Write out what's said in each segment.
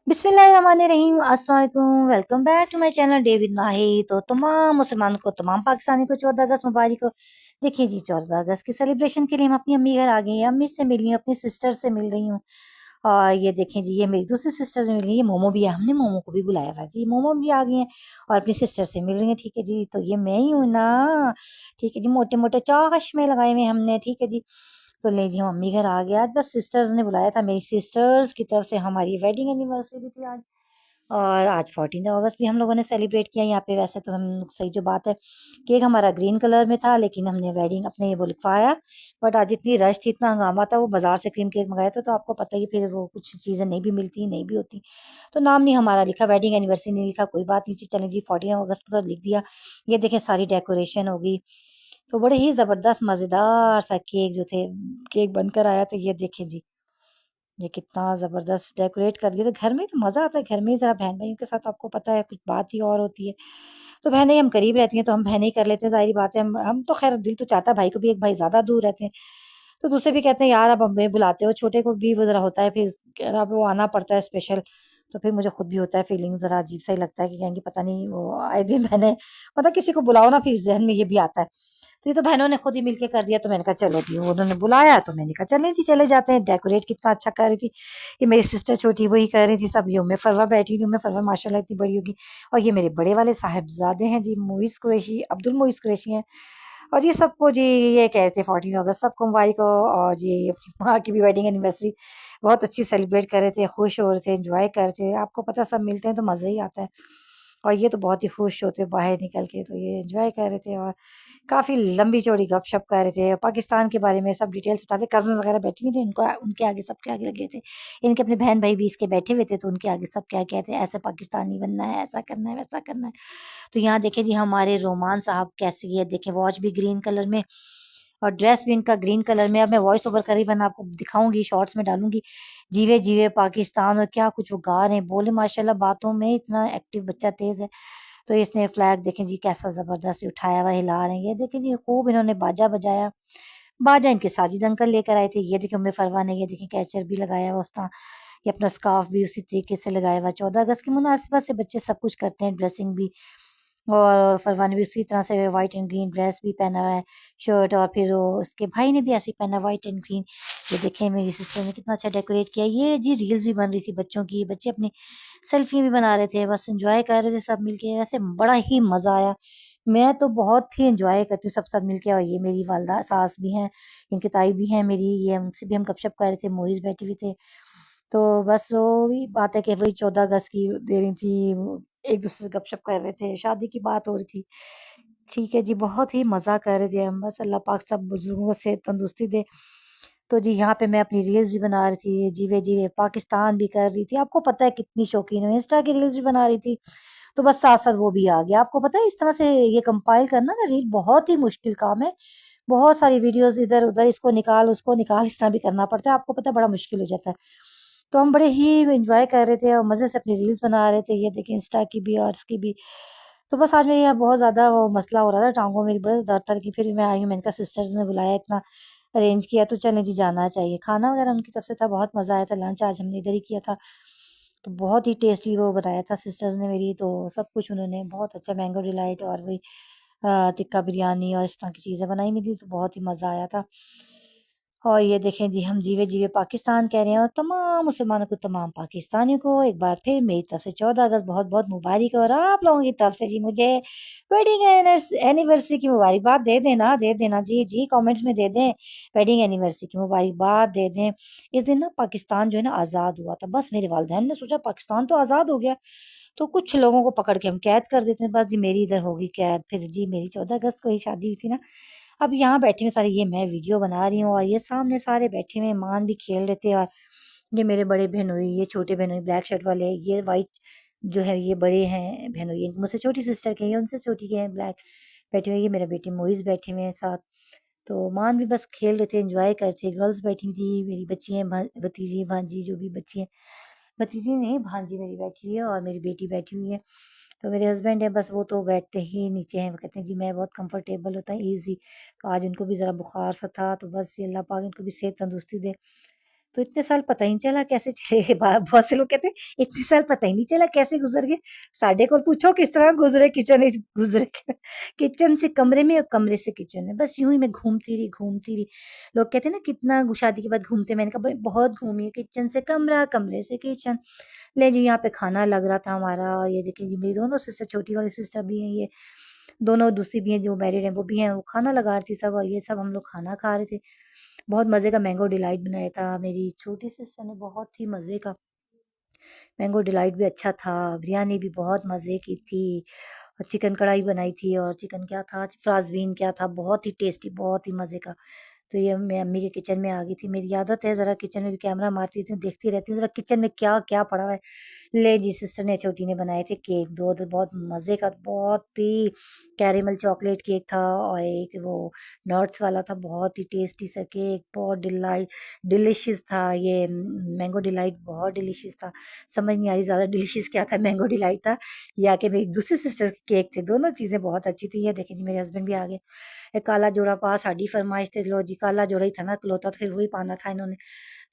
बिस्मिल्लाहिर्रहमानिर्रहीम अस्सलाम वालेकुम welcome back to my channel day with Nahi. तो तमाम मुसलमानों को, तमाम पाकिस्तानी को 14 अगस्त मुबारक हो। देखिए जी, 14 अगस्त के सेलिब्रेशन के लिए हम अपनी अम्मी घर आ गई हैं। अम्मी से मिली हूँ, अपनी सिस्टर से मिल रही हूँ। और ये देखें जी, ये मेरी दूसरी सिस्टर से मिल रही है। मोमो भी है, हमने मोमो को भी बुलाया हुआ है जी। मोमो भी आ गई हैं और अपनी सिस्टर से मिल रही हैं। ठीक है जी, तो ये मैं ही हूँ ना। ठीक है जी, मोटे मोटे चश्मे लगाए हुए हमने। ठीक है जी, तो ले जी हम मम्मी घर आ गया। आज बस सिस्टर्स ने बुलाया था, मेरी सिस्टर्स की तरफ से हमारी वेडिंग एनिवर्सरी भी थी आज। और आज 14 अगस्त भी हम लोगों ने सेलिब्रेट किया यहाँ पे। वैसे तो हम, सही जो बात है, केक हमारा ग्रीन कलर में था, लेकिन हमने वेडिंग अपने वो लिखवाया। बट आज इतनी रश थी, इतना हंगामा था, वो बाजार से क्रीम केक मंगाया था, तो आपको पता ही, फिर वो कुछ चीज़ें नहीं भी मिलती, नहीं भी होती। तो नाम नहीं हमारा लिखा, वेडिंग एनिवर्सरी नहीं लिखा, कोई बात नहीं, चलें जी 14 अगस्त को तो लिख दिया। ये देखें, सारी डेकोरेशन होगी। तो बड़े ही ज़बरदस्त मज़ेदार सा केक जो थे, केक बनकर आया। तो ये देखें जी, ये कितना ज़बरदस्त डेकोरेट कर दिया। तो घर में तो मज़ा आता है, घर में ही ज़रा बहन भाइयों के साथ, आपको पता है, कुछ बात ही और होती है। तो बहनें ही हम करीब रहती हैं, तो हम बहनें ही कर लेते हैं, ज़ाहिर बात है। हम तो खैर, दिल तो चाहता है भाई को भी, एक भाई ज़्यादा दूर रहते हैं। तो दूसरे भी कहते हैं यार अब हमें बुलाते हो, छोटे को भी वो ज़रा होता है, फिर अब वो आना पड़ता है स्पेशल। तो फिर मुझे खुद भी होता है, फीलिंग ज़रा अजीब सा ही लगता है कि कहेंगे पता नहीं वो आए दिन मैंने, मतलब किसी को बुलाओ ना, फिर जहन में ये भी आता है। तो ये तो बहनों ने खुद ही मिलके कर दिया, तो मैंने कहा चलो जी, उन्होंने बुलाया तो मैंने कहा चलें जी, चले जाते हैं। डेकोरेट कितना अच्छा कर रही थी ये मेरी सिस्टर छोटी, वही कर रही थी सब। ये उम्मे फरवा बैठी थी, उम्मे फरवा माशाल्लाह इतनी बड़ी होगी। और ये मेरे बड़े वाले साहिबजादे हैं जी, मोइस कुरैशी, अब्दुल मोइस कुरैशी हैं। और ये सबको जी, ये कह रहे थे 14 अगस्त सबको मुबारक हो। और ये अपनी माँ की भी वेडिंग एनिवर्सरी बहुत अच्छी सेलिब्रेट कर रहे थे, खुश हो रहे थे, एंजॉय कर रहे थे। आपको पता है, सब मिलते हैं तो मज़ा ही आता है। और ये तो बहुत ही खुश होते बाहर निकल के, तो ये एंजॉय कर रहे थे और काफ़ी लंबी चौड़ी गपशप कर रहे थे। पाकिस्तान के बारे में सब डिटेल्स बताते, कज़न्स वगैरह बैठी हुई थी, उनको उनके आगे, सबके आगे लगे थे। इनके अपने बहन भाई भी इसके बैठे हुए थे, तो उनके आगे सब क्या कहते हैं, ऐसे पाकिस्तानी बनना है, ऐसा करना है, वैसा करना है। तो यहाँ देखें जी, हमारे रोमान साहब कैसी है, देखें वॉच भी ग्रीन कलर में और ड्रेस भी इनका ग्रीन कलर में। अब मैं वॉइस ओवर करीबन आपको दिखाऊंगी, शॉर्ट्स में डालूंगी। जीवे जीवे पाकिस्तान, और क्या कुछ वो गा रहे हैं, बोले माशाल्लाह, बातों में इतना एक्टिव बच्चा, तेज है। तो इसने फ्लैग देखें जी कैसा जबरदस्त उठाया हुआ, हिला रहे हैं। ये देखें जी, खूब इन्होंने बाजा बजाया। बाजा इनके साजिद अंकल लेकर आए थे। ये देखें उम्मे फरवा ने, ये देखें कैचर भी लगाया हुआ उसका, ये अपना स्कार्फ भी उसी तरीके से लगाया हुआ। 14 अगस्त की मुनासिबत से बच्चे सब कुछ करते हैं, ड्रेसिंग भी। और फरवा ने भी उसी तरह से व्हाइट एंड ग्रीन ड्रेस भी पहना हुआ है, शर्ट। और फिर वो उसके भाई ने भी ऐसे ही पहना, व्हाइट एंड ग्रीन। ये देखें मेरी सिस्टर ने कितना अच्छा डेकोरेट किया। ये जी रील्स भी बन रही थी बच्चों की, बच्चे अपनी सेल्फी भी बना रहे थे, बस एंजॉय कर रहे थे सब मिलके। वैसे बड़ा ही मज़ा आया। मैं तो बहुत ही एंजॉय करती हूँ सब साथ मिलके। और ये मेरी वालदा सास भी हैं, इनकी ताई भी हैं मेरी, ये उनसे भी हम गपशप कर रहे थे, मोहिज बैठे हुए थे। तो बस वही बात है कि वही 14 अगस्त की दे रही थी, एक दूसरे से गपशप कर रहे थे, शादी की बात हो रही थी। ठीक है जी, बहुत ही मज़ा कर रहे थे हम। बस अल्लाह पाक सब बुजुर्गों को सेहत तंदुरुस्ती दे। तो जी यहाँ पे मैं अपनी रील्स भी बना रही थी, जीवे जीवे पाकिस्तान भी कर रही थी। आपको पता है कितनी शौकीन हूँ, इंस्टा की रील्स भी बना रही थी। तो बस साथ साथ वो भी आ गया। आपको पता है, इस तरह से ये कंपाइल करना ना रील, बहुत ही मुश्किल काम है। बहुत सारी वीडियोस इधर उधर, इसको निकाल उसको निकाल, इस तरह भी करना पड़ता है। आपको पता है, बड़ा मुश्किल हो जाता है। तो हम बड़े ही एंजॉय कर रहे थे और मज़े से अपनी रील्स बना रहे थे। ये देखिए, इंस्टा की भी और इसकी भी। तो बस आज मेरे यहाँ बहुत ज़्यादा वो मसला हो रहा था, टाँगों में बड़े दर्द था, लेकिन फिर भी मैं आई हूँ। मैंने कहा सिस्टर्स ने बुलाया, इतना अरेंज किया, तो चलें जी, जाना चाहिए। खाना वगैरह उनकी तरफ से था, बहुत मज़ा आया था। लंच आज हमने इधर ही किया था, तो बहुत ही टेस्टी वो बनाया था सिस्टर्स ने मेरी। तो सब कुछ उन्होंने बहुत अच्छा, मैंगो डिलाइट और वही टिक्का बिरयानी और इस तरह की चीज़ें बनाई हुई थी, तो बहुत ही मज़ा आया था। और ये देखें जी, हम जीवे जीवे पाकिस्तान कह रहे हैं, और तमाम मुसलमानों को, तमाम पाकिस्तानियों को एक बार फिर मेरी तरफ से 14 अगस्त बहुत बहुत मुबारक हो। और आप लोगों की तरफ से जी मुझे वेडिंग एनिवर्सरी की मुबारकबाद दे देना, दे देना जी जी, कमेंट्स में दे दें, वेडिंग एनिवर्सरी की मुबारकबाद दे दें। इस दिन ना पाकिस्तान जो है ना आज़ाद हुआ था। बस मेरे वालिदैन ने सोचा पाकिस्तान तो आज़ाद हो गया, तो कुछ लोगों को पकड़ के हम कैद कर देते हैं। बस जी मेरी इधर होगी कैद। फिर जी मेरी 14 अगस्त को ही शादी हुई थी ना। अब यहाँ बैठे हुए सारे, ये मैं वीडियो बना रही हूँ और ये सामने सारे बैठे हुए मान भी खेल रहे थे। और ये मेरे बड़े बहनोई, ये छोटे बहनोई ब्लैक शर्ट वाले, ये वाइट जो है ये बड़े हैं बहनोई, ये मुझसे छोटी सिस्टर के हैं, ये उनसे छोटी के हैं, ब्लैक बैठे हुए। ये मेरे बेटे मोइज बैठे हुए हैं साथ। तो मान भी बस खेल रहे थे, एंजॉय कर रहे थे। गर्ल्स बैठी हुई थी, मेरी बच्ची हैं, भतीजी भांजी जो भी बच्ची हैं, भतीजी नहीं भांजी मेरी बैठी हुई है, और मेरी बेटी बैठी हुई है। तो मेरे हस्बैंड है, बस वो तो बैठते ही नीचे हैं, वो कहते हैं जी मैं बहुत कंफर्टेबल होता है ईजी। तो आज उनको भी ज़रा बुखार सा था, तो बस ये अल्लाह पाक इनको भी सेहत तंदुरुस्ती दे। तो इतने साल पता ही नहीं चला कैसे चले बहुत से लोग कहते हैं इतने साल पता ही नहीं चला कैसे गुजर गए। साढ़े को पूछो किस तरह गुजरे किचन गुजरे किचन से कमरे में और कमरे से किचन में, बस यूं ही मैं घूमती रही। लोग कहते हैं ना कितना शादी के बाद घूमते, मैंने कहा "भाई, बहुत घूमी है, किचन से कमरा कमरे से किचन"। ले जी यहाँ पे खाना लग रहा था हमारा, ये देखिए जी मेरी दोनों सिस्टर, छोटी वाली सिस्टर भी हैं, ये दोनों दूसरी भी हैं जो मैरिड हैं वो भी हैं, वो खाना लगा रही थी सब, और ये सब हम लोग खाना खा रहे थे। बहुत मज़े का मैंगो डिलाइट बनाया था मेरी छोटी सिस्टर ने, बहुत ही मज़े का मैंगो डिलाइट भी अच्छा था, बिरयानी भी बहुत मज़े की थी, और चिकन कढ़ाई बनाई थी, और चिकन क्या था, फ्रांसबीन क्या था, बहुत ही टेस्टी, बहुत ही मज़े का। तो ये मैं अम्मी के किचन में आ गई थी, मेरी आदत है ज़रा किचन में भी कैमरा मारती थी, देखती रहती हूँ ज़रा किचन में क्या-क्या पड़ा हुआ है। ले जी सिस्टर ने, छोटी ने बनाए थे केक, 2 तो बहुत मज़े का, बहुत ही कैरेमल चॉकलेट केक था, और एक वो नट्स वाला था, बहुत ही टेस्टी सा केक, बहुत डिलिशियस था ये मैंगो डिलाइट, बहुत डिलिशियस था। समझ नहीं आ रही ज़्यादा डिलिशियस क्या था, मैंगो डिलाइट था या कि मेरी दूसरी सिस्टर के केक थे, दोनों चीज़ें बहुत अच्छी थी। ये देखें जी मेरे हस्बैंड भी आ गए। काला जोड़ा पा साड़ी फरमाइश थी, लो जी काला जोड़ा ही था ना इकलौता, तो फिर वही पाना था इन्होंने।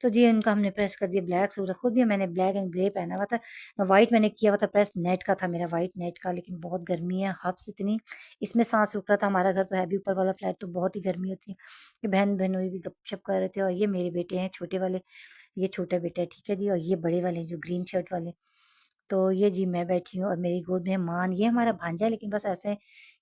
तो जी इनका हमने प्रेस कर दिया ब्लैक सूट, खुद भी मैंने ब्लैक एंड ग्रे पहना हुआ था। व्हाइट मैंने किया हुआ था प्रेस, नेट का था मेरा, व्हाइट नेट का, लेकिन बहुत गर्मी है, हब्स इतनी, इसमें सांस रुक रहा था। हमारा घर तो है भी ऊपर वाला फ्लैट, तो बहुत ही गर्मी होती है। ये बहन बहनोई भी गपशप कर रहे थे, और ये मेरे बेटे हैं छोटे वाले, ये छोटा बेटा है ठीक है जी, और ये बड़े वाले हैं जो ग्रीन शर्ट वाले। तो ये जी मैं बैठी हूँ और मेरी गोद में मान, ये हमारा भांजा है, लेकिन बस ऐसे है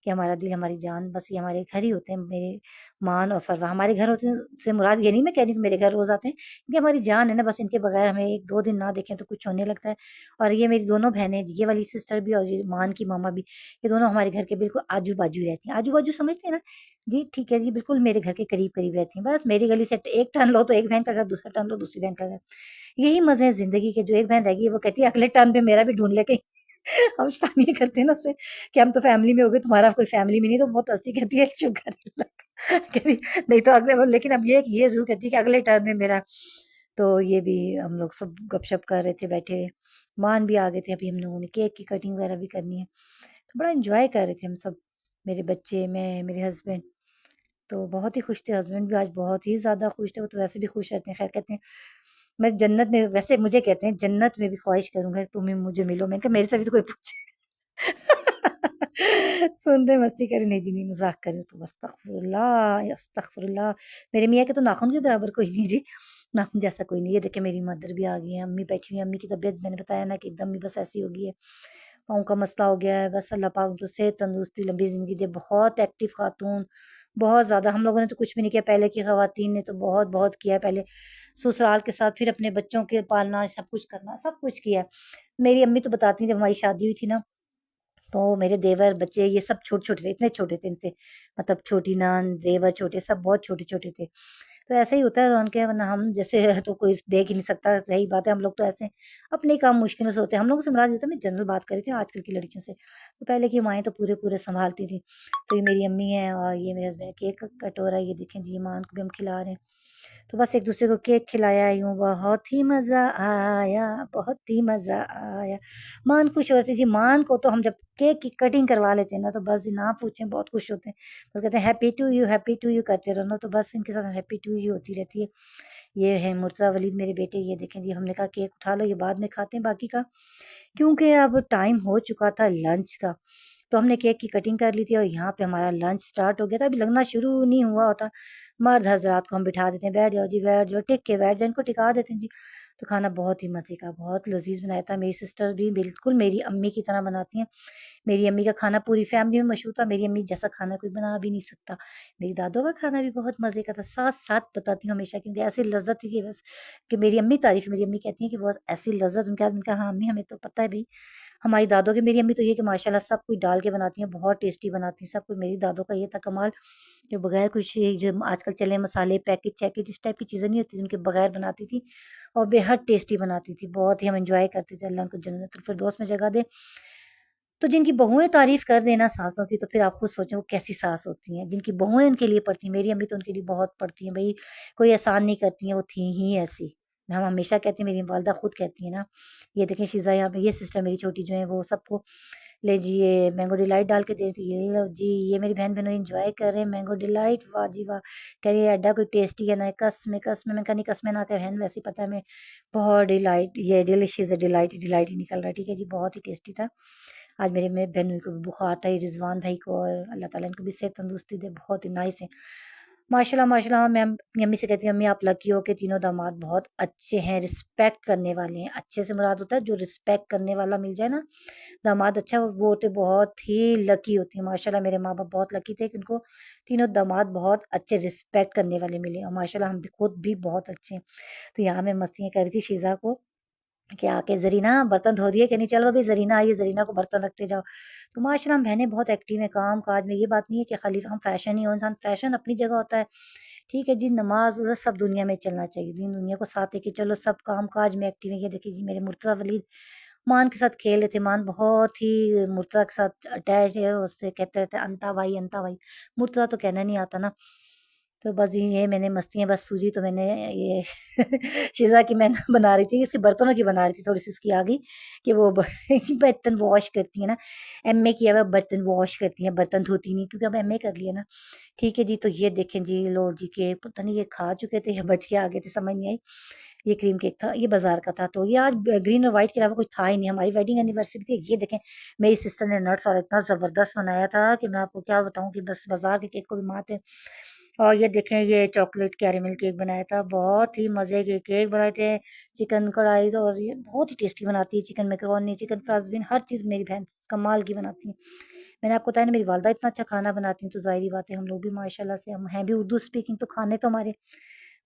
कि हमारा दिल हमारी जान, बस ये हमारे घर ही होते हैं, मेरे मान और फरवा हमारे घर होते हैं। से मुराद ये नहीं मैं कह रही हूँ कि मेरे घर रोज आते हैं, क्योंकि हमारी जान है ना, बस इनके बगैर हमें एक दो दिन ना देखें तो कुछ होने लगता है। और ये मेरी दोनों बहनें, ये वाली सिस्टर भी और ये मान की मामा भी, ये दोनों हमारे घर के बिल्कुल आजू बाजू रहती हैं। आजू बाजू समझते हैं ना जी, ठीक है जी, बिल्कुल मेरे घर के करीब करीब रहती हैं। बस मेरी गली से एक टर्न लो तो एक बहन का घर, दूसरा टर्न लो दूसरी बहन का घर। यही मजे हैं जिंदगी के। जो एक बहन रहेगी वो कहती है अगले टर्न पे मेरा भी ढूंढ ले कहीं। हम शैतानियाँ करते हैं ना उससे कि हम तो फैमिली में हो गए, तुम्हारा कोई फैमिली में नहीं, तो बहुत हंसी कहती है चुप कर। कहती नहीं तो अगले, लेकिन अब ये है कि ये जरूर कहती है कि अगले टर्न में मेरा। तो ये भी हम लोग सब गपशप कर रहे थे बैठे हुए। मान भी आ गए थे, अभी हम लोगों ने केक की कटिंग वगैरह भी करनी है, तो बड़ा इंजॉय कर रहे थे हम सब, मेरे बच्चे, मैं, मेरे हस्बैंड। तो बहुत ही खुश थे, हस्बैंड भी आज बहुत ही ज़्यादा खुश थे, वो तो वैसे भी खुश रहते हैं। ख़ैर कहते हैं मैं जन्नत में, वैसे मुझे कहते हैं जन्नत में भी ख्वाहिश करूँगा तुम ही मुझे मिलो। मैंने कहा मेरे से भी तो कोई पूछे। सुन रहे मस्ती करे, नहीं जी नहीं मज़ाक कर रही हूँ, तो अस्तगफुरुल्लाह अस्तगफुरुल्लाह। मेरे मियाँ के तो नाख़ून के बराबर कोई नहीं जी, नाख़ून जैसा कोई नहीं। ये देखिए मेरी मदर भी आ गई हैं, अम्मी बैठी हुई हैं। अम्मी की तबीयत मैंने बताया ना कि एकदम ही बस ऐसी हो गई है, पाँव का मसला हो गया है। बस अल्लाह पाक उनको सेहत, तंदुरुस्ती, लंबी ज़िंदगी दे। बहुत एक्टिव खातून, बहुत ज़्यादा। हम लोगों ने तो कुछ भी नहीं किया, पहले की ख़वातीन ने तो बहुत-बहुत किया है। पहले ससुराल के साथ, फिर अपने बच्चों के पालना, सब कुछ करना, सब कुछ किया है। मेरी अम्मी तो बताती हैं जब हमारी शादी हुई थी ना, तो मेरे देवर बच्चे ये सब छोटे-छोटे थे, इतने छोटे थे इनसे, मतलब छोटी नंद, देवर छोटे, सब बहुत छोटे-छोटे थे। तो ऐसे ही होता है रौनक है, वरना हम जैसे तो कोई देख ही नहीं सकता, सही बात है। हम लोग तो ऐसे अपने ही काम मुश्किलों से होते हैं। हम लोगों से मुराद ये होता है, मैं जनरल बात कर रही थी आजकल की लड़कियों से। तो पहले की माएँ तो पूरे-पूरे सँभालती थी। तो ये मेरी अम्मी हैं और ये मेरे हस्बैंड, केक कटोरा ये देखें जी, ईमान को भी हम खिला रहे हैं। तो बस एक-दूसरे को केक खिलाया यूँ, बहुत ही मज़ा आया, बहुत ही मज़ा आया। मान खुश हो रही थी जी, मान को तो हम जब केक की कटिंग करवा लेते हैं ना, तो बस जी ना पूछें, बहुत खुश होते हैं। बस कहते हैं हैप्पी टू यू करते रहो ना, तो बस इनके साथ हैप्पी टू यू होती रहती है। ये है मुर्ज़ा वलीद मेरे बेटे, ये देखें जी, हमने कहा केक उठा लो, ये बाद में खाते हैं बाकी का, क्योंकि अब टाइम हो चुका था लंच का। तो हमने केक की कटिंग कर ली थी और यहाँ पे हमारा लंच स्टार्ट हो गया था। अभी लगना शुरू नहीं हुआ होता, मर्द हज़रात को हम बिठा देते हैं, बैठ जाओ जी, बैठ जाओ, टिक के बैठ जाओ, इनको टिका देते हैं जी। तो खाना बहुत ही मज़े का, बहुत लज़ीज़ बनाया था। मेरी सिस्टर भी बिल्कुल मेरी अम्मी की तरह बनाती हैं। मेरी अम्मी का खाना पूरी फैमिली में मशहूर था, मेरी अम्मी जैसा खाना कोई बना भी नहीं सकता। मेरी दादों का खाना भी बहुत मज़े का था, साथ-साथ बताती हूँ हमेशा, क्योंकि ऐसी लज़्ज़त थी कि बस, कि मेरी अम्मी तारीफ़, मेरी अम्मी कहती हैं कि बहुत ऐसी लज़्ज़त उनके हाथ में। मैंने कहा हाँ अम्मी, हमें तो पता है भई, हमारी दादों की, मेरी अम्मी तो ये कि माशाल्लाह सब कुछ डाल के बनाती हैं, बहुत टेस्टी बनाती हैं सब कुछ। मेरी दादों का ये था कमाल कि बगैर कुछ, ये जो आजकल चले मसाले पैकेट-चैकेट इस टाइप की चीज़ें नहीं होती, उनके बगैर बनाती थी और बेहद टेस्टी बनाती थी। बहुत ही हम एन्जॉय करते थे, अल्लाह उनको जन्नतुल फ़िरदौस में जगह दे। तो जिनकी बहुएँ तारीफ़ कर दें ना सासों की, तो फिर आप खुद सोचें वो कैसी सास होती हैं, जिनकी बहुएँ उनके लिए पड़ती हैं। मेरी अम्मी तो उनके लिए बहुत पड़ती हैं भई, कोई एहसान नहीं करती हैं, वो थी ही ऐसी। हम हमेशा कहते हैं, मेरी वालिदा खुद कहती हैं ना, ये देखें शीज़ा यहाँ पे, ये सिस्टर मेरी छोटी जो है वो सबको ले जी ये मैंगो डिलाइट डाल के दे रही थी, ये लो जी, ये मेरी बहन बहनों इंजॉय कर रहे हैं मैंगो डिलाइट, वाह जी वाह। कह रही है अड्डा कोई टेस्टी है ना, कस में मैं कहा कस में ना, कह बहन वैसे ही पता है मैं बहुत डिलाइट, ये डिलिशियस है, डिलाइट डिलाइट ही निकल रहा है, ठीक है जी, बहुत ही टेस्टी था। आज मेरे बहन को भी बुखार था, ये रिजवान भाई को, और अल्लाह ताला इनको भी सेहत तंदुरुस्ती दे, बहुत ही नाइस है माशाल्लाह माशाल्लाह। मैं अपनी अम्मी से कहती हूँ अम्मी आप लकी हो के तीनों दामाद बहुत अच्छे हैं, रिस्पेक्ट करने वाले हैं। अच्छे से मुराद होता है जो रिस्पेक्ट करने वाला मिल जाए ना दामाद अच्छा, वो होते बहुत ही लकी होती है माशाल्लाह। मेरे माँ बाप बहुत लकी थे कि उनको तीनों दामाद बहुत अच्छे रिस्पेक्ट करने वाले मिले, और माशाल्लाह हम भी खुद भी बहुत अच्छे हैं। तो यहाँ मैं मस्तियाँ कर रही थी शीज़ा को कि आके ज़रीना बर्तन धो दिए, कहनी चलो अभी ज़रीना आई है, ज़रीना को बर्तन रखते जाओ। तो माशाल्लाह हम बहनें बहुत एक्टिव हैं काम काज में, ये बात नहीं है कि खाली हम फैशन ही हो, इंसान फैशन अपनी जगह होता है, ठीक है जी, नमाज रोज़ा सब दुनिया में चलना चाहिए, दीन दुनिया को साथ लेके चलो, सब काम काज में एक्टिव है। ये देखिए जी मेरे मुर्तज़ा वलीद मान के साथ खेल रहे थे, मान बहुत ही मुर्तज़ा के साथ अटैच है, उससे कहते रहते हैं अंता भाई, मुर्तज़ा तो कहना नहीं आता ना। तो बस ये मैंने मस्तियाँ बस सूझी तो मैंने ये शीज़ा की मैं ना बना रही थी, इसके बर्तनों की बना रही थी, थोड़ी-सी उसकी आ गई कि वो बर्तन वॉश करती है ना, एमए किया हुआ बर्तन वॉश करती हैं, बर्तन धोती नहीं, क्योंकि अब एमए कर लिया ना। ठीक है जी, तो ये देखें जी, लो जी के पता नहीं ये खा चुके थे या बच के आ गए थे, समझ नहीं आई। ये क्रीम केक था, ये बाज़ार का था, तो ये आज ग्रीन और व्हाइट के अलावा कुछ था ही नहीं, हमारी वेडिंग एनिवर्सरी थी। ये देखें मेरी सिस्टर ने नट्स और इतना ज़बरदस्त बनाया था कि मैं आपको क्या बताऊँ कि बस बाज़ार के केक को भी मात है। और ये देखें ये चॉकलेट कैरेमल केक बनाया था, बहुत ही मज़े के केक बनाए थे, चिकन कढ़ाई तो, और ये बहुत ही टेस्टी बनाती है, चिकन मैकरोनी, चिकन फ्रांसबीन, हर चीज़ मेरी बहन कमाल की बनाती है। मैंने आपको बताया ना मेरी वालदा इतना अच्छा खाना बनाती हैं, तो ज़ाहिर सी बात है हम लोग भी माशाल्लाह से, हम हैं भी उर्दू स्पीकिंग, तो खाने तो हमारे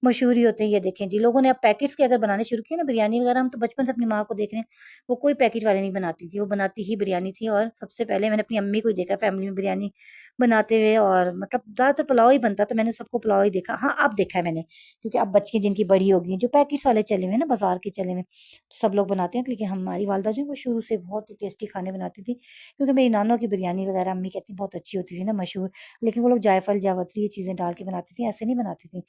मशहूर ही होते हैं। ये देखें जी लोगों ने अब पैकेट्स के अगर बनाने शुरू किए ना बिरयानी वगैरह, हम तो बचपन से अपनी माँ को देख रहे हैं, वो कोई पैकेट वाले नहीं बनाती थी, वो बनाती ही बिरयानी थी। और सबसे पहले मैंने अपनी अम्मी को ही देखा फैमिली में बिरयानी बनाते हुए, और मतलब ज़्यादातर पुलाव ही बनता था, मैंने सबको पुलाव ही देखा। हाँ अब देखा है मैंने, क्योंकि अब बच्चे जिनकी बड़ी हो गई हैं, जो पैकेट्स वाले चले हुए हैं ना बाजार के चले हुए, तो सब लोग बनाते हैं, लेकिन हमारी वालदा जो है वो शुरू से बहुत ही टेस्टी खाने बनाती थी, क्योंकि मेरी नानों की बिरयानी वगैरह अम्मी कहती बहुत अच्छी होती थी ना, मशहूर। लेकिन वो लोग जायफल जावित्री ये चीज़ें डाल के बनाती थी, ऐसे नहीं बनाती थी।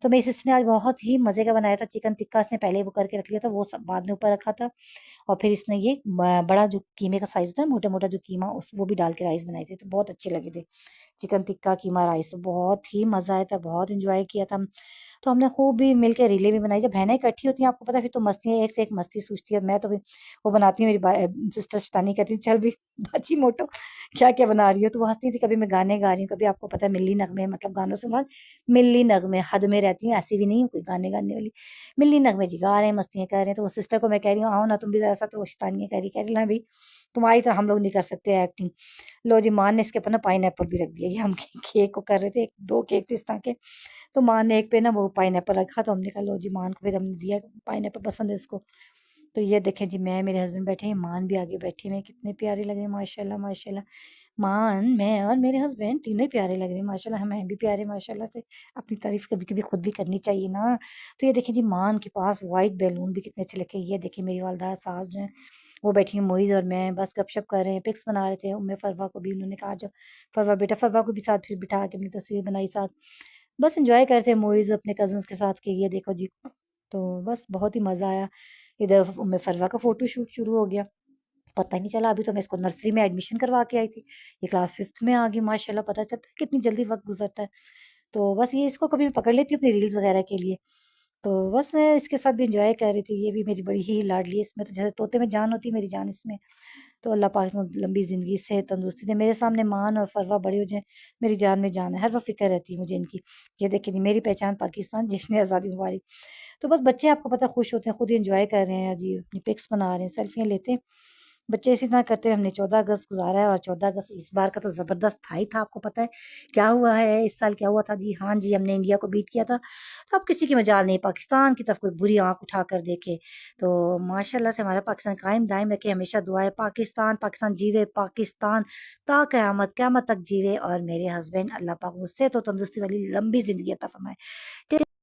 तो मेरी सिस्टर ने आज बहुत ही मज़े का बनाया था चिकन टिक्का, इसने पहले ही वो करके रख लिया था, वो सब बाद में ऊपर रखा था। और फिर इसने ये बड़ा जो कीमे का साइज़ होता है, मोटा-मोटा जो कीमा, उस वो भी डाल के राइस बनाए थे, तो बहुत अच्छे लगे थे। चिकन टिक्का, कीमा राइस, तो बहुत ही मज़ा आया था, बहुत एन्जॉय किया था। तो हमने खूब भी मिल के रीलें भी बनाई। जब बहनें इकट्ठी होती हैं आपको पता है, फिर तो मस्तियाँ एक से एक मस्ती सूझती है। मैं तो भी वो बनाती हूँ, मेरी सिस्टर शैतानी करती है, "चल भी बाची मोटो, क्या-क्या बना रही हो?" तो वो हँसती थी, कभी मैं गाने गा रही हूँ, कभी आपको पता है मिल्ली नगमे, मतलब गानों से मुराद मिल्ली नगमे, हद में रहती हूँ, ऐसी भी नहीं हूँ कोई गाने गाने वाली। मिल्ली नगमे जी गा रहे हैं, मस्तियाँ कर रहे हैं, तो वो सिस्टर को मैं कह रही हूँ, "आओ ना तुम भी ज़रा सा", तो वो शैतानियाँ कह रही, "ला भई, तुम्हारी तरह हम लोग नहीं कर सकते एक्टिंग।" लो जी, माँ ने इसके ऊपर ना पाइनएप्पल भी रख दिया। ये हम केक को कर रहे थे, 2 केक थे इस तरह के, तो माँ ने एक पे ना वो पाइनएप्पल रखा, तो हमने कहा लो जी, मान को फिर हमने दिया, पाइनएप्पल पसंद है उसको। तो ये देखें जी, मैं मेरे हस्बैंड बैठे हैं, मान भी आगे बैठे हुए हैं, कितने प्यारे लग रहे हैं माशाल्लाह माशाल्लाह। मान, मैं और मेरे हस्बैंड तीनों ही प्यारे लग रहे हैं माशाल्लाह, हमें भी प्यारे माशाल्लाह से। अपनी तारीफ कभी-कभी खुद भी करनी चाहिए ना। तो ये देखिए जी, मान के पास व्हाइट बैलून भी कितने अच्छे लगे। ये देखिए मेरी वालदा सास जो हैं, वो बैठी हैं, मोइज़ और मैं बस गपशप कर रहे हैं, पिक्स बना रहे थे। उम्मे फरवा को भी उन्होंने कहा, "आ जाओ फरवा बेटा", फरवा को भी साथ फिर बिठा के अपनी तस्वीर बनाई साथ। बस एन्जॉय कर रहे थे मोइज़ अपने कज़िन्स के साथ कि ये देखो जी, तो बस बहुत ही मज़ा आया। इधर उम्मे फरवा का फ़ोटो शूट शुरू हो गया। पता ही नहीं चला, अभी तो मैं इसको नर्सरी में एडमिशन करवा के आई थी। ये क्लास 5th में आ गई माशाल्लाह, पता चलता है कितनी जल्दी वक़्त गुज़रता है। तो बस ये इसको कभी पकड़ लेती हूँ अपनी रील्स वग़ैरह के लिए। तो बस मैं इसके साथ भी एन्जॉय कर रही थी, ये भी मेरी बड़ी ही लाडली है, इसमें तो जैसे तोते में जान होती है, मेरी जान इसमें। तो अल्लाह पाक इसको लंबी ज़िंदगी, सेहत, तंदुरुस्ती दे। मेरे सामने मान और फरवा बड़े हो जाएँ, मेरी जान में जान है, हर वक़्त फ़िक्र रहती है मुझे इनकी। ये देखिए जी, मेरी पहचान पाकिस्तान, जश्न आज़ादी मुबारक। तो बस बच्चे आपको पता है खुश होते हैं, खुद ही एन्जॉय कर रहे हैं जी, अपनी पिक्स बना रहे हैं, सेल्फियाँ लेते हैं। बच्चे इसी तरह करते हुए हमने 14 अगस्त गुज़ारा है, और 14 अगस्त इस बार का तो ज़बरदस्त था ही था। आपको पता है क्या हुआ है इस साल, क्या हुआ था जी? हाँ जी, हमने इंडिया को बीट किया था। तो अब किसी की मजाल नहीं पाकिस्तान की तरफ कोई बुरी आँख उठाकर देखे। तो माशाल्लाह से हमारा पाकिस्तान कायम दायम रखे, हमेशा दुआ है पाकिस्तान, पाकिस्तान जीवे, पाकिस्तान ता क़यामत, क़यामत तक जीवे। और मेरे हस्बैंड अल्लाह पाक उससे तो तंदुरुस्ती वाली लंबी ज़िंदगी अता फ़रमाए।